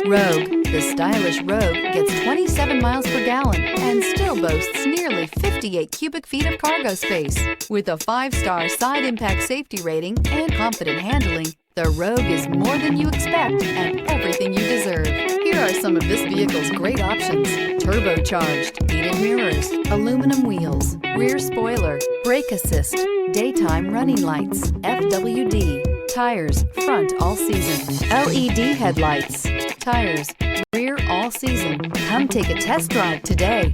Rogue. The stylish Rogue gets 27 miles per gallon and still boasts nearly 58 cubic feet of cargo space. With a 5-star side impact safety rating and confident handling, the Rogue is more than you expect and everything you deserve. Here are some of this vehicle's great options: turbocharged, heated mirrors, aluminum wheels, rear spoiler, brake assist, daytime running lights, FWD, tires, front all season, LED headlights, tires, rear all season. Come take a test drive today.